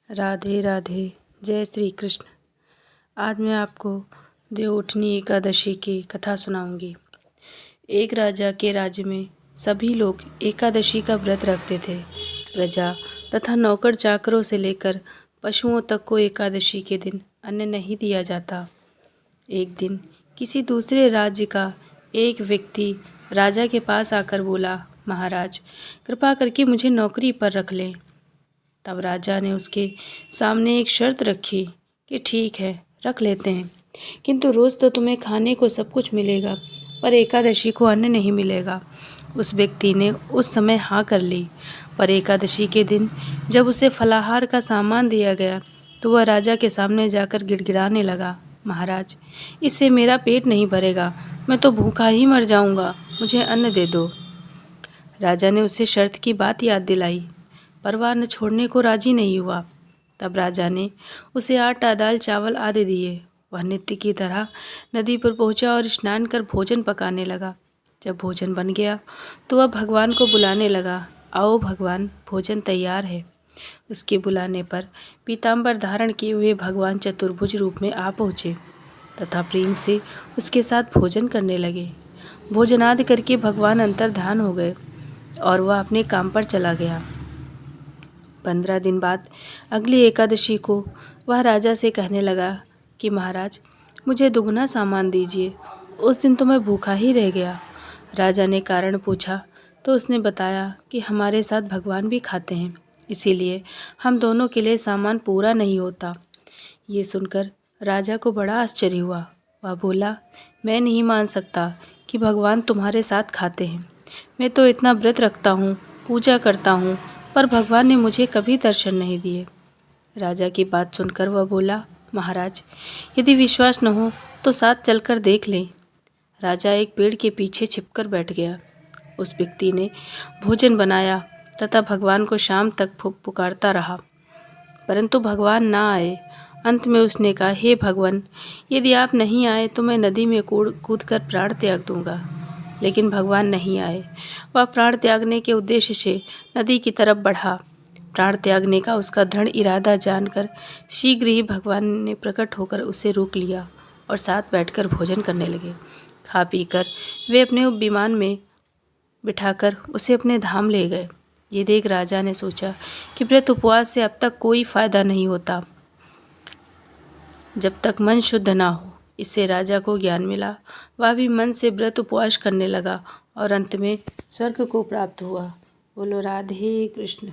राधे राधे। जय श्री कृष्ण। आज मैं आपको देवउठनी एकादशी की कथा सुनाऊंगी। एक राजा के राज्य में सभी लोग एकादशी का व्रत रखते थे। प्रजा तथा नौकर चाकरों से लेकर पशुओं तक को एकादशी के दिन अन्न नहीं दिया जाता। एक दिन किसी दूसरे राज्य का एक व्यक्ति राजा के पास आकर बोला, महाराज, कृपा करके मुझे नौकरी पर रख लें। तब राजा ने उसके सामने एक शर्त रखी कि ठीक है, रख लेते हैं, किंतु रोज़ तो तुम्हें खाने को सब कुछ मिलेगा, पर एकादशी को अन्न नहीं मिलेगा। उस व्यक्ति ने उस समय हाँ कर ली, पर एकादशी के दिन जब उसे फलाहार का सामान दिया गया तो वह राजा के सामने जाकर गिड़गिड़ाने लगा, महाराज, इससे मेरा पेट नहीं भरेगा, मैं तो भूखा ही मर जाऊंगा, मुझे अन्न दे दो। राजा ने उसे शर्त की बात याद दिलाई, पर वह न छोड़ने को राजी नहीं हुआ। तब राजा ने उसे आटा, दाल, चावल आदि दिए। वह नित्य की तरह नदी पर पहुंचा और स्नान कर भोजन पकाने लगा। जब भोजन बन गया तो वह भगवान को बुलाने लगा, आओ भगवान, भोजन तैयार है। उसके बुलाने पर पीताम्बर धारण किए हुए भगवान चतुर्भुज रूप में आ पहुँचे तथा प्रेम से उसके साथ भोजन करने लगे। भोजनादि करके भगवान अंतर्धान हो गए और वह अपने काम पर चला गया। 15 दिन बाद अगली एकादशी को वह राजा से कहने लगा कि महाराज, मुझे दुगना सामान दीजिए, उस दिन तो मैं भूखा ही रह गया। राजा ने कारण पूछा तो उसने बताया कि हमारे साथ भगवान भी खाते हैं, इसीलिए हम दोनों के लिए सामान पूरा नहीं होता। ये सुनकर राजा को बड़ा आश्चर्य हुआ। वह बोला, मैं नहीं मान सकता कि भगवान तुम्हारे साथ खाते हैं। मैं तो इतना व्रत रखता हूँ, पूजा करता हूँ, पर भगवान ने मुझे कभी दर्शन नहीं दिए। राजा की बात सुनकर वह बोला, महाराज, यदि विश्वास न हो तो साथ चलकर देख लें। राजा एक पेड़ के पीछे छिपकर बैठ गया। उस व्यक्ति ने भोजन बनाया तथा भगवान को शाम तक पुकारता रहा, परंतु भगवान ना आए। अंत में उसने कहा, हे भगवान, यदि आप नहीं आए तो मैं नदी में कूद कर प्राण त्याग दूंगा। लेकिन भगवान नहीं आए। वह प्राण त्यागने के उद्देश्य से नदी की तरफ बढ़ा। प्राण त्यागने का उसका दृढ़ इरादा जानकर शीघ्र ही भगवान ने प्रकट होकर उसे रोक लिया और साथ बैठकर भोजन करने लगे। खा पीकर वे अपने विमान में बिठाकर उसे अपने धाम ले गए। ये देख राजा ने सोचा कि व्रत उपवास से अब तक कोई फायदा नहीं होता जब तक मन शुद्ध ना हो। इससे राजा को ज्ञान मिला। वह भी मन से व्रत उपवास करने लगा और अंत में स्वर्ग को प्राप्त हुआ। बोलो राधे कृष्ण।